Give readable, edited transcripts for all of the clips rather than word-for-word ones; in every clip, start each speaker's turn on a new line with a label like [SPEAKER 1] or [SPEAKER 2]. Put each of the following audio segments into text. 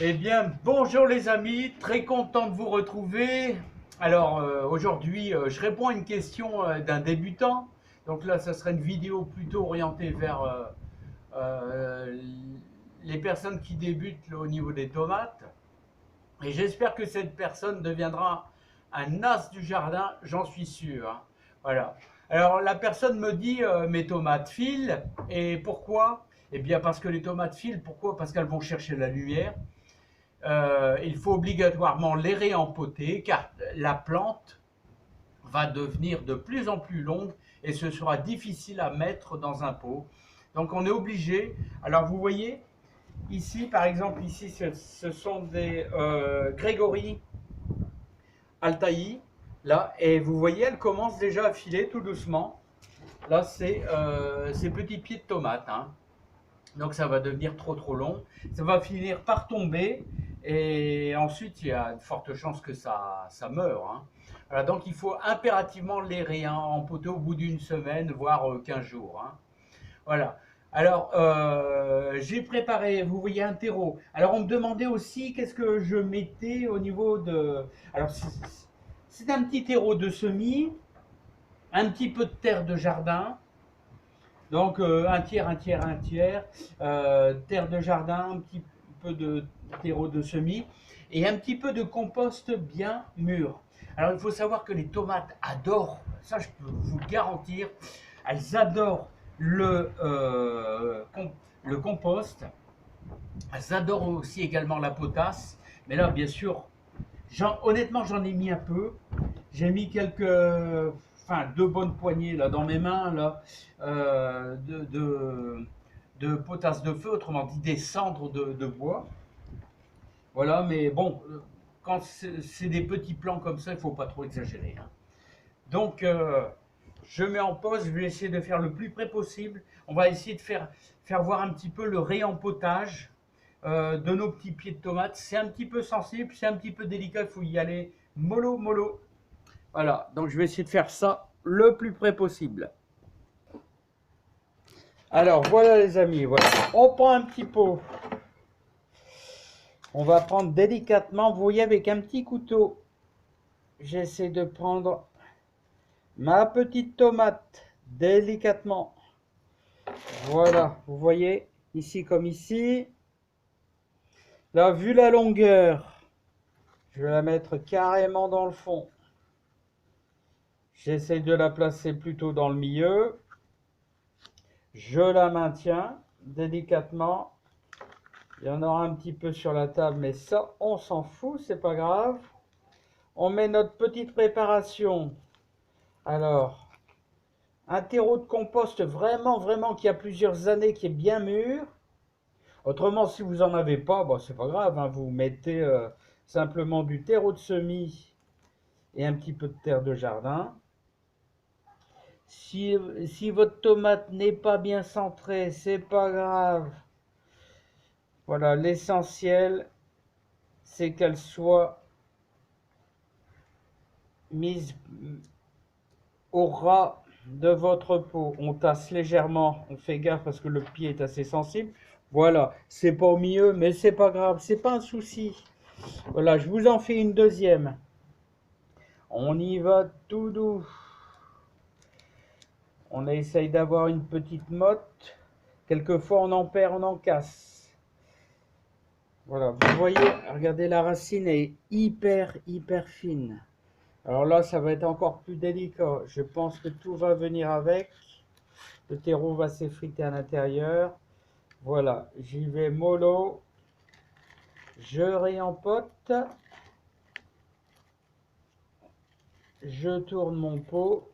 [SPEAKER 1] Eh bien, bonjour les amis, très content de vous retrouver. Alors aujourd'hui, je réponds à une question d'un débutant. Donc là, ça serait une vidéo plutôt orientée vers euh, les personnes qui débutent là, au niveau des tomates. Et j'espère que cette personne deviendra un as du jardin, j'en suis sûr, hein. Voilà. Alors la personne me dit mes tomates filent. Et pourquoi? Eh bien parce que les tomates filent. Pourquoi? Parce qu'elles vont chercher la lumière. Il faut obligatoirement les réempoter car la plante va devenir de plus en plus longue et ce sera difficile à mettre dans un pot. Donc on est obligé. Alors vous voyez, ici par exemple, ici ce sont des Grégory Altaï. Là, et vous voyez, elle commence déjà à filer tout doucement. Là, c'est ces petits pieds de tomates, hein. Donc ça va devenir trop long. Ça va finir par tomber et ensuite il y a de fortes chances que ça meure, hein. Voilà, donc il faut impérativement les réempoter au bout d'une semaine, voire 15 jours, hein. Voilà. Alors, j'ai préparé, vous voyez, un terreau. Alors, on me demandait aussi qu'est-ce que je mettais au niveau de... Alors, c'est un petit terreau de semis, un petit peu de terre de jardin, donc un tiers, un tiers, un tiers, terre de jardin, un petit peu de terreau de semis et un petit peu de compost bien mûr. Alors il faut savoir que les tomates adorent, ça je peux vous le garantir, elles adorent le compost, elles adorent aussi également la potasse, mais là bien sûr, honnêtement j'en ai mis un peu, j'ai mis enfin deux bonnes poignées là dans mes mains là, de potasse de feu, autrement dit des cendres de bois. Voilà, mais bon, quand c'est des petits plants comme ça, il ne faut pas trop exagérer, hein. Donc, je mets en pause, je vais essayer de faire le plus près possible. On va essayer de faire voir un petit peu le réempotage de nos petits pieds de tomates. C'est un petit peu sensible, c'est un petit peu délicat, il faut y aller mollo, mollo. Voilà, donc je vais essayer de faire ça le plus près possible. Alors voilà les amis, voilà. On prend un petit pot. On va prendre délicatement, vous voyez, avec un petit couteau. J'essaie de prendre ma petite tomate délicatement. Voilà, vous voyez, ici comme ici. Là, vu la longueur, je vais la mettre carrément dans le fond. J'essaie de la placer plutôt dans le milieu. Je la maintiens délicatement. Il y en aura un petit peu sur la table, mais ça, on s'en fout, c'est pas grave. On met notre petite préparation. Alors, un terreau de compost vraiment qui a plusieurs années, qui est bien mûr. Autrement, si vous n'en avez pas, bon, c'est pas grave, hein, vous mettez simplement du terreau de semis et un petit peu de terre de jardin. Si votre tomate n'est pas bien centrée, c'est pas grave. Voilà, l'essentiel, c'est qu'elle soit mise au ras de votre peau. On tasse légèrement, on fait gaffe parce que le pied est assez sensible. Voilà, c'est pas au milieu, mais c'est pas grave, c'est pas un souci. Voilà, je vous en fais une deuxième. On y va tout doux. On essaye d'avoir une petite motte. Quelquefois on en perd, on en casse. Voilà, vous voyez, regardez, la racine est hyper fine. Alors là, ça va être encore plus délicat. Je pense que tout va venir avec. Le terreau va s'effriter à l'intérieur. Voilà, j'y vais mollo. Je réempote. Je tourne mon pot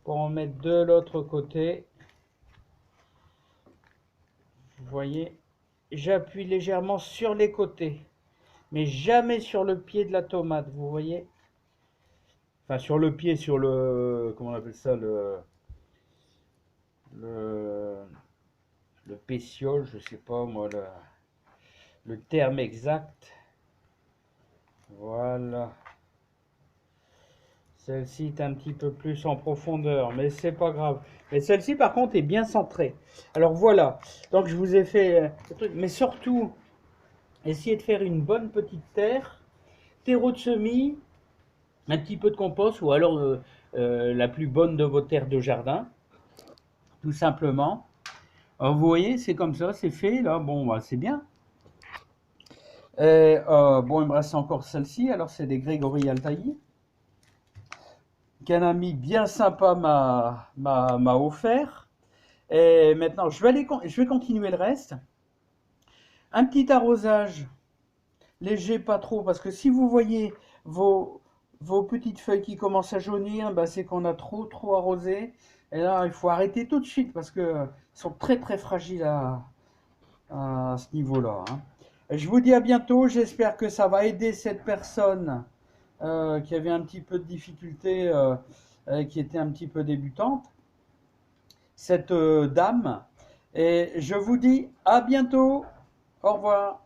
[SPEAKER 1] pour en mettre de l'autre côté. Vous voyez, j'appuie légèrement sur les côtés, mais jamais sur le pied de la tomate, vous voyez. Enfin, sur le pied, sur le... Comment on appelle ça, le, le pétiole, je sais pas moi, le terme exact. Voilà. Celle-ci est un petit peu plus en profondeur, mais c'est pas grave. Mais celle-ci, par contre, est bien centrée. Alors voilà. Donc je vous ai fait le truc, mais surtout, essayez de faire une bonne petite terre, terreau de semis, un petit peu de compost ou alors la plus bonne de vos terres de jardin, tout simplement. Alors, vous voyez, c'est comme ça, c'est fait là. Bon, bah, c'est bien. Et, bon, il me reste encore celle-ci. Alors, c'est des Grégory Altaï qu'un ami bien sympa m'a offert. Et maintenant, je vais continuer le reste. Un petit arrosage léger, pas trop, parce que si vous voyez vos petites feuilles qui commencent à jaunir, bah, c'est qu'on a trop arrosé. Et là, il faut arrêter tout de suite parce que sont très fragiles à ce niveau-là, hein. Je vous dis à bientôt. J'espère que ça va aider cette personne qui avait un petit peu de difficulté, qui était un petit peu débutante, cette dame. Et je vous dis à bientôt. Au revoir.